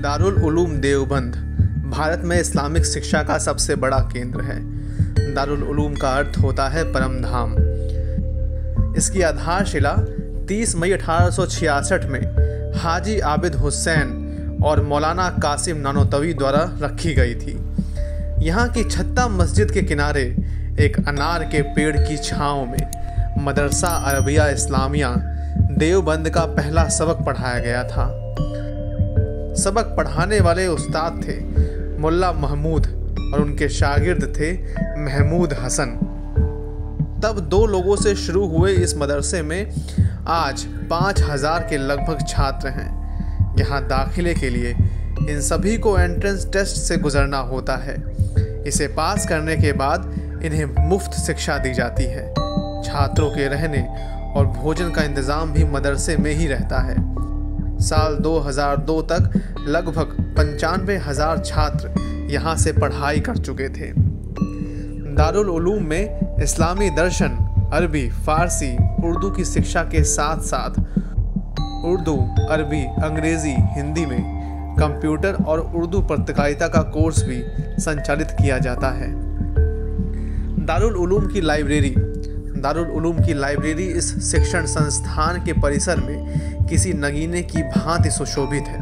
दारुल उलूम देवबंद भारत में इस्लामिक शिक्षा का सबसे बड़ा केंद्र है। दारुल उलूम का अर्थ होता है परम धाम। इसकी आधारशिला 30 मई 1866 में हाजी आबिद हुसैन और मौलाना कासिम नानोतवी द्वारा रखी गई थी। यहाँ की छत्ता मस्जिद के किनारे एक अनार के पेड़ की छांव में मदरसा अरबिया इस्लामिया देवबंद का पहला सबक पढ़ाया गया था। सबक पढ़ाने वाले उस्ताद थे मुल्ला महमूद और उनके शागिर्द थे महमूद हसन। तब 2 लोगों से शुरू हुए इस मदरसे में आज 5000 के लगभग छात्र हैं। यहाँ दाखिले के लिए इन सभी को एंट्रेंस टेस्ट से गुजरना होता है। इसे पास करने के बाद इन्हें मुफ्त शिक्षा दी जाती है। छात्रों के रहने और भोजन का इंतज़ाम भी मदरसे में ही रहता है। साल 2002 तक लगभग 95,000 छात्र यहाँ से पढ़ाई कर चुके थे। दारुल उलूम में इस्लामी दर्शन, अरबी, फारसी, उर्दू की शिक्षा के साथ साथ उर्दू, अरबी, अंग्रेज़ी, हिंदी में कंप्यूटर और उर्दू पत्रकारिता का कोर्स भी संचालित किया जाता है। दारुल उलूम की लाइब्रेरी इस शिक्षण संस्थान के परिसर में किसी नगीने की भांति सुशोभित है।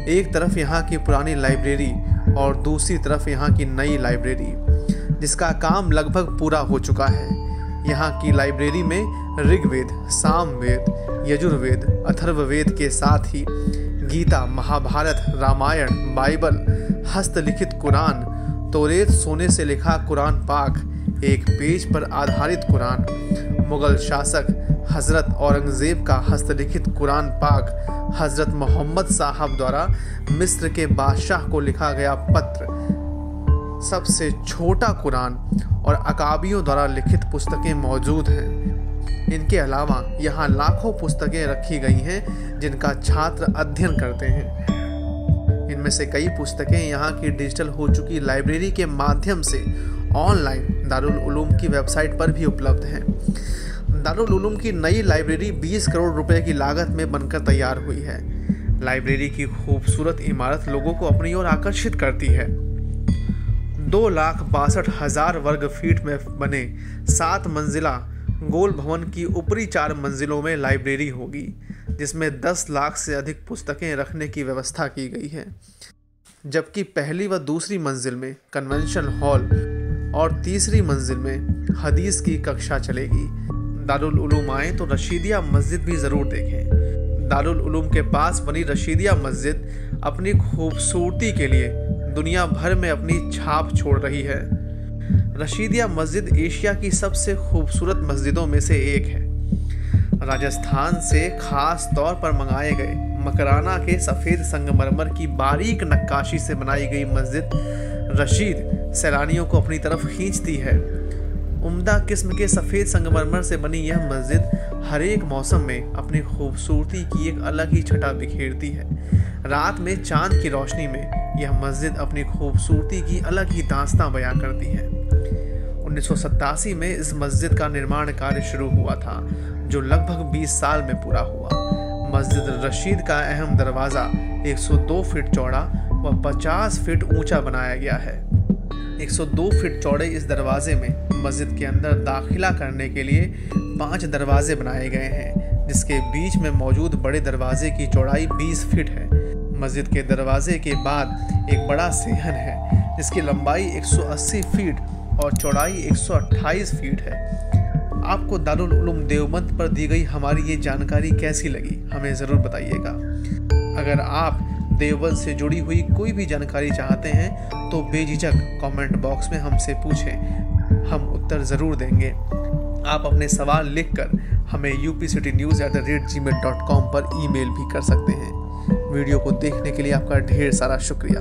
एक तरफ यहाँ की पुरानी लाइब्रेरी और दूसरी तरफ यहाँ की नई लाइब्रेरी, जिसका काम लगभग पूरा हो चुका है। यहाँ की लाइब्रेरी में ऋग्वेद, सामवेद, यजुर्वेद, अथर्ववेद के साथ ही गीता, महाभारत, रामायण, बाइबल, हस्तलिखित कुरान, तौरेत सोने से लिखा कुरान पाक, एक पेज पर आधारित कुरान, मुगल शासक हज़रत औरंगज़ेब का हस्तलिखित कुरान पाक, हज़रत मोहम्मद साहब द्वारा मिस्र के बादशाह को लिखा गया पत्र, सबसे छोटा कुरान और अकाबियों द्वारा लिखित पुस्तकें मौजूद हैं। इनके अलावा यहाँ लाखों पुस्तकें रखी गई हैं जिनका छात्र अध्ययन करते हैं। इनमें से कई पुस्तकें यहाँ की डिजिटल हो चुकी लाइब्रेरी के माध्यम से ऑनलाइन दारुल उलूम की वेबसाइट पर भी उपलब्ध है। दारुल उलूम की नई लाइब्रेरी 20 करोड़ रुपए की लागत में बनकर तैयार हुई है। लाइब्रेरी की खूबसूरत इमारत लोगों को अपनी ओर आकर्षित करती है। 2,62,000 वर्ग फीट में बने 7 मंजिला गोल भवन की ऊपरी 4 मंजिलों में लाइब्रेरी होगी, जिसमें 10 लाख से अधिक पुस्तकें रखने की व्यवस्था की गई है। जबकि पहली व दूसरी मंजिल में कन्वेंशन हॉल और तीसरी मंजिल में हदीस की कक्षा चलेगी। दारुल उलूम आए तो रशीदिया मस्जिद भी ज़रूर देखें। दारुल उलूम के पास बनी रशीदिया मस्जिद अपनी खूबसूरती के लिए दुनिया भर में अपनी छाप छोड़ रही है। रशीदिया मस्जिद एशिया की सबसे खूबसूरत मस्जिदों में से एक है। राजस्थान से खास तौर पर मंगाए गए मकराना के सफ़ेद संगमरमर की बारीक नक्काशी से बनाई गई मस्जिद रशीद सैलानियों को अपनी तरफ खींचती है। उम्दा किस्म के सफ़ेद संगमरमर से बनी यह मस्जिद हर एक मौसम में अपनी खूबसूरती की एक अलग ही छटा बिखेरती है। रात में चांद की रोशनी में यह मस्जिद अपनी खूबसूरती की अलग ही दास्तां बयां करती है। 1987 में इस मस्जिद का निर्माण कार्य शुरू हुआ था, जो लगभग 20 साल में पूरा हुआ। मस्जिद रशीद का अहम दरवाज़ा 102 फीट चौड़ा व 50 फीट ऊंचा बनाया गया है। 102 फीट चौड़े इस दरवाजे में मस्जिद के अंदर दाखिला करने के लिए 5 दरवाजे बनाए गए हैं, जिसके बीच में मौजूद बड़े दरवाजे की चौड़ाई 20 फीट है। मस्जिद के दरवाजे के बाद एक बड़ा सेहन है, जिसकी लंबाई 180 फीट और चौड़ाई 128 फीट है। आपको दारुल उलूम देवबंद पर दी गई हमारी ये जानकारी कैसी लगी, हमें ज़रूर बताइएगा। अगर आप देवबंद से जुड़ी हुई कोई भी जानकारी चाहते हैं तो बेझिझक कमेंट बॉक्स में हमसे पूछें, हम उत्तर ज़रूर देंगे। आप अपने सवाल लिखकर हमें upcitynews@gmail.com पर ईमेल भी कर सकते हैं। वीडियो को देखने के लिए आपका ढेर सारा शुक्रिया।